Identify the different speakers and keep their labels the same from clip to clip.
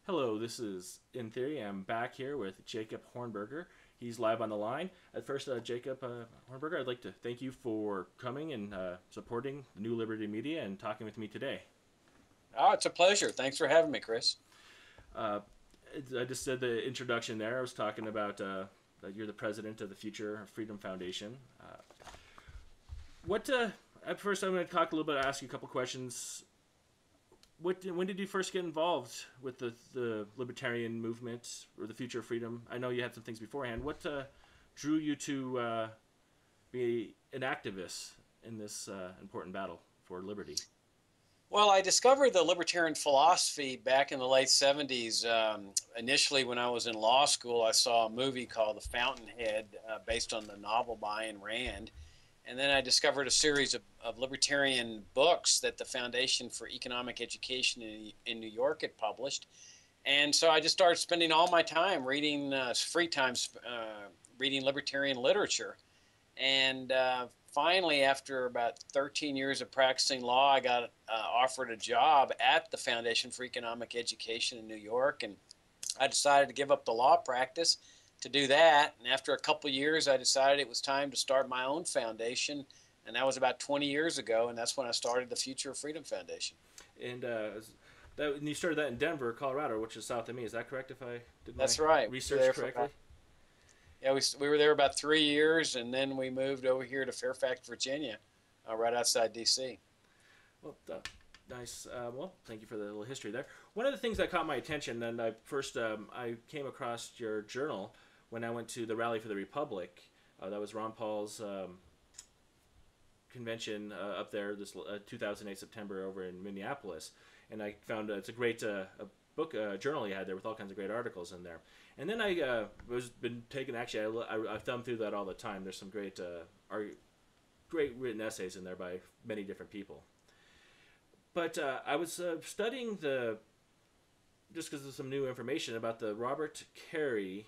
Speaker 1: Hello, this is In Theory. I'm back here with Jacob Hornberger. He's live on the line. At first, Jacob Hornberger, I'd like to thank you for coming and supporting the New Liberty Media and talking with me today.
Speaker 2: Oh, it's a pleasure. Thanks for having me, Chris.
Speaker 1: Uh, I just said the introduction there. I was talking about that you're the president of the Future Freedom Foundation. What? At first, I'm going to talk a little bit. Ask you a couple questions. When did you first get involved with the libertarian movement or the Future of Freedom? I know you had some things beforehand. What drew you to be an activist in this important battle for liberty?
Speaker 2: Well, I discovered the libertarian philosophy back in the late 70s. Initially, when I was in law school, I saw a movie called The Fountainhead based on the novel by Ayn Rand. And then I discovered a series of libertarian books that the Foundation for Economic Education in New York had published. And so I just started spending all my time reading, free time, reading libertarian literature. And finally, after about 13 years of practicing law, I got offered a job at the Foundation for Economic Education in New York. And I decided to give up the law practice to do that. And after a couple of years, I decided it was time to start my own foundation. And that was about 20 years ago. And that's when I started the Future of Freedom Foundation.
Speaker 1: And and you started that in Denver, Colorado, which is south of me. Is that correct? If I did my
Speaker 2: That's right.
Speaker 1: research correctly.
Speaker 2: Yeah, we were there about 3 years, and then we moved over here to Fairfax, Virginia, right outside D.C.
Speaker 1: Well, nice. Well, thank you for the little history there. One of the things that caught my attention, and I came across your journal when I went to the Rally for the Republic. That was Ron Paul's convention up there this 2008 September over in Minneapolis, and I found it's a great a book journal you had there with all kinds of great articles in there. And then I was been taking actually I thumb through that all the time. There's some great written essays in there by many different people. But I was studying just because of some new information about the Robert Carey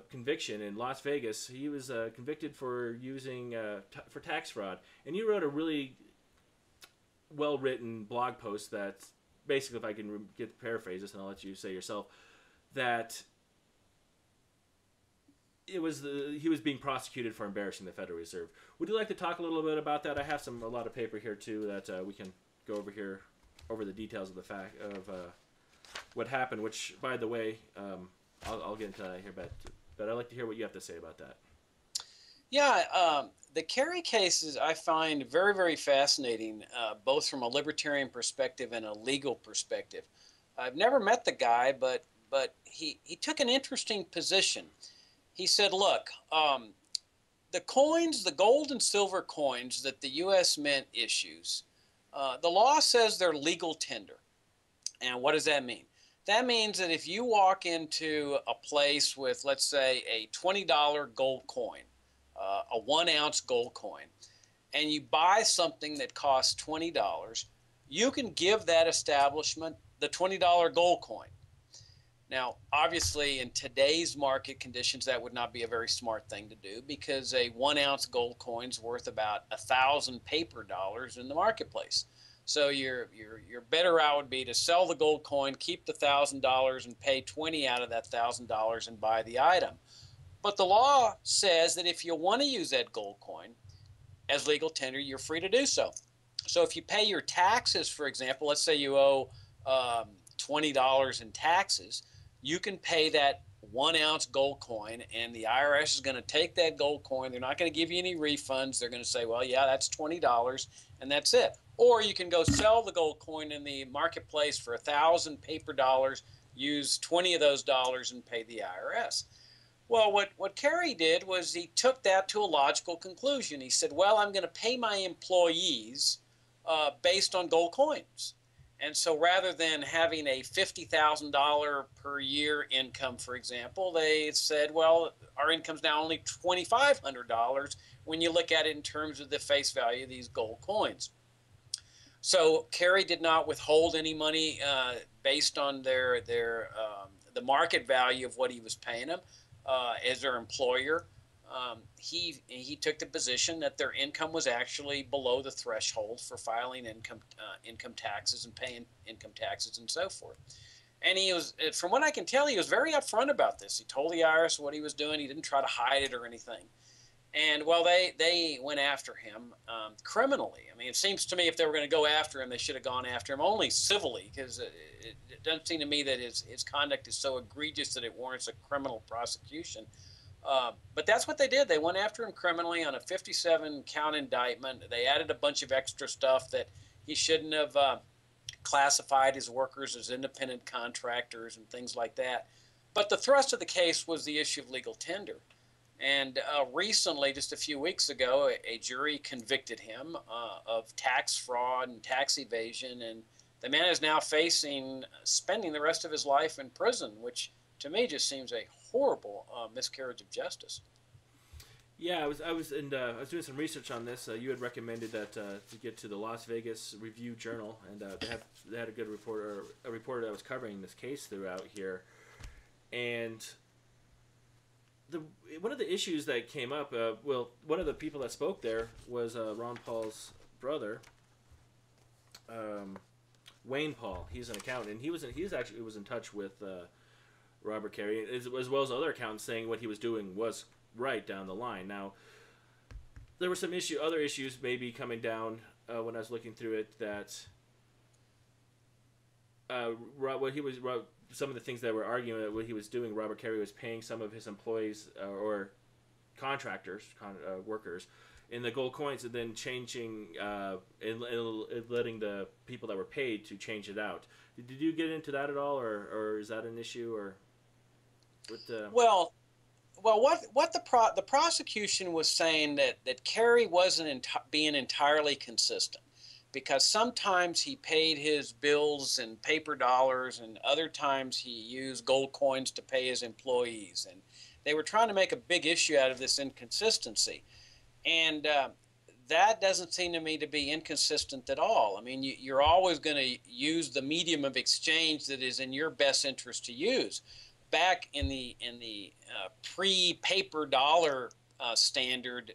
Speaker 1: conviction in Las Vegas. He was convicted for using for tax fraud, and you wrote a really well written blog post that basically, if I can get paraphrase this, and I'll let you say yourself, that he was being prosecuted for embarrassing the Federal Reserve. Would you like to talk a little bit about that? I have a lot of paper here too that we can go over the details of the fact of what happened. Which, by the way, I'll get into that here, but I'd like to hear what you have to say about that.
Speaker 2: Yeah, the Kerry cases I find very, very fascinating, both from a libertarian perspective and a legal perspective. I've never met the guy, but he took an interesting position. He said, look, the coins, the gold and silver coins that the U.S. Mint issues, the law says they're legal tender. And what does that mean? That means that if you walk into a place with, let's say, a $20 gold coin, a 1 ounce gold coin, and you buy something that costs $20, you can give that establishment the $20 gold coin. Now, obviously, in today's market conditions, that would not be a very smart thing to do because a 1 ounce gold coin is worth about 1,000 paper dollars in the marketplace. So your better route would be to sell the gold coin, keep the $1,000, and pay 20 out of that $1,000 and buy the item. But the law says that if you want to use that gold coin as legal tender, you're free to do so. So if you pay your taxes, for example, let's say you owe $20 in taxes, you can pay that 1 ounce gold coin, and the IRS is going to take that gold coin. They're not going to give you any refunds. They're going to say, well, yeah, that's $20, and that's it. Or you can go sell the gold coin in the marketplace for 1,000 paper dollars, use 20 of those dollars, and pay the IRS. Well, what Kerry did was he took that to a logical conclusion. He said, well, I'm going to pay my employees based on gold coins. And so rather than having a $50,000 per year income, for example, they said, well, our income's now only $2,500 when you look at it in terms of the face value of these gold coins. So Kerry did not withhold any money based on the market value of what he was paying them as their employer. He took the position that their income was actually below the threshold for filing income taxes and paying income taxes and so forth. And he was, from what I can tell, he was very upfront about this. He told the IRS what he was doing. He didn't try to hide it or anything. And well, they went after him criminally. I mean, it seems to me if they were going to go after him, they should have gone after him only civilly, because it doesn't seem to me that his conduct is so egregious that it warrants a criminal prosecution. But that's what they did. They went after him criminally on a 57-count indictment. They added a bunch of extra stuff that he shouldn't have classified his workers as independent contractors and things like that. But the thrust of the case was the issue of legal tender. And recently, just a few weeks ago, a jury convicted him of tax fraud and tax evasion. And the man is now facing spending the rest of his life in prison, which to me just seems a horrible miscarriage of justice.
Speaker 1: Yeah, I was doing some research on this. You had recommended that to get to the Las Vegas Review Journal, and they had a good reporter, a reporter that was covering this case throughout here, and one of the issues that came up. One of the people that spoke there was Ron Paul's brother, Wayne Paul. He's an accountant, and he was in touch with Robert Carey, as well as other accountants, saying what he was doing was right down the line. Now, there were some other issues maybe coming down when I was looking through it, that some of the things that were arguing that what he was doing, Robert Carey was paying some of his employees or contractors, workers, in the gold coins, and then changing and letting the people that were paid to change it out. Did you get into that at all, or is that an issue, or with the...
Speaker 2: Well, what the prosecution was saying that Carey wasn't being entirely consistent, because sometimes he paid his bills in paper dollars and other times he used gold coins to pay his employees, and they were trying to make a big issue out of this inconsistency, and that doesn't seem to me to be inconsistent at all. I mean, you're always going to use the medium of exchange that is in your best interest to use. Back in the pre-paper dollar standard,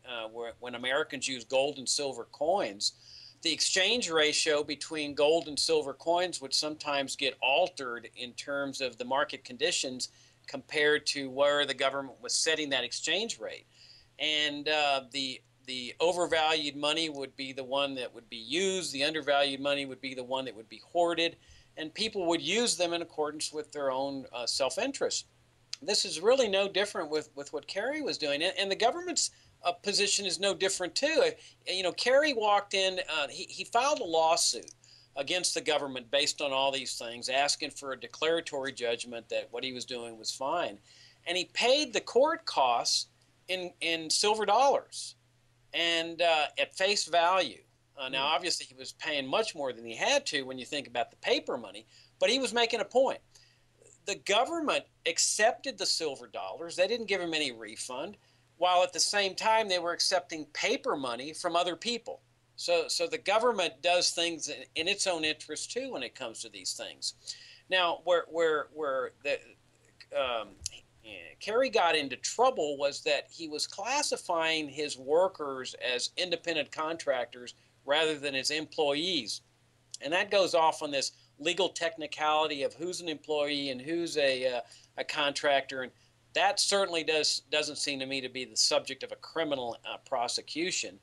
Speaker 2: when Americans used gold and silver coins, the exchange ratio between gold and silver coins would sometimes get altered in terms of the market conditions compared to where the government was setting that exchange rate. And the overvalued money would be the one that would be used. The undervalued money would be the one that would be hoarded. And people would use them in accordance with their own self-interest. This is really no different with what Carey was doing. And the government's position is no different too. Carey walked in, he filed a lawsuit against the government based on all these things, asking for a declaratory judgment that what he was doing was fine. And he paid the court costs in silver dollars and at face value. Now, obviously, he was paying much more than he had to when you think about the paper money, but he was making a point. The government accepted the silver dollars. They didn't give him any refund, while at the same time they were accepting paper money from other people. So the government does things in its own interest too when it comes to these things. Now, where Carey got into trouble was that he was classifying his workers as independent contractors rather than as employees. And that goes off on this legal technicality of who's an employee and who's a contractor. And that certainly doesn't seem to me to be the subject of a criminal prosecution.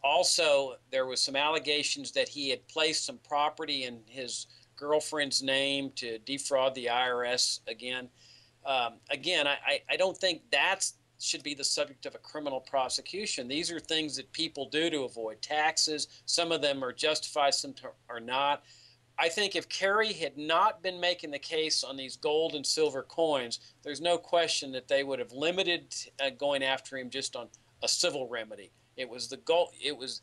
Speaker 2: Also, there was some allegations that he had placed some property in his girlfriend's name to defraud the IRS again. I don't think that should be the subject of a criminal prosecution. These are things that people do to avoid taxes. Some of them are justified, some are not. I think if Carey had not been making the case on these gold and silver coins, there's no question that they would have limited going after him just on a civil remedy. It was the gold. It was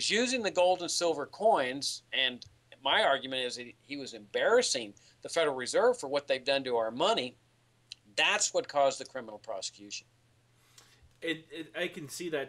Speaker 2: using the gold and silver coins, and my argument is that he was embarrassing the Federal Reserve for what they've done to our money. That's what caused the criminal prosecution.
Speaker 1: I can see that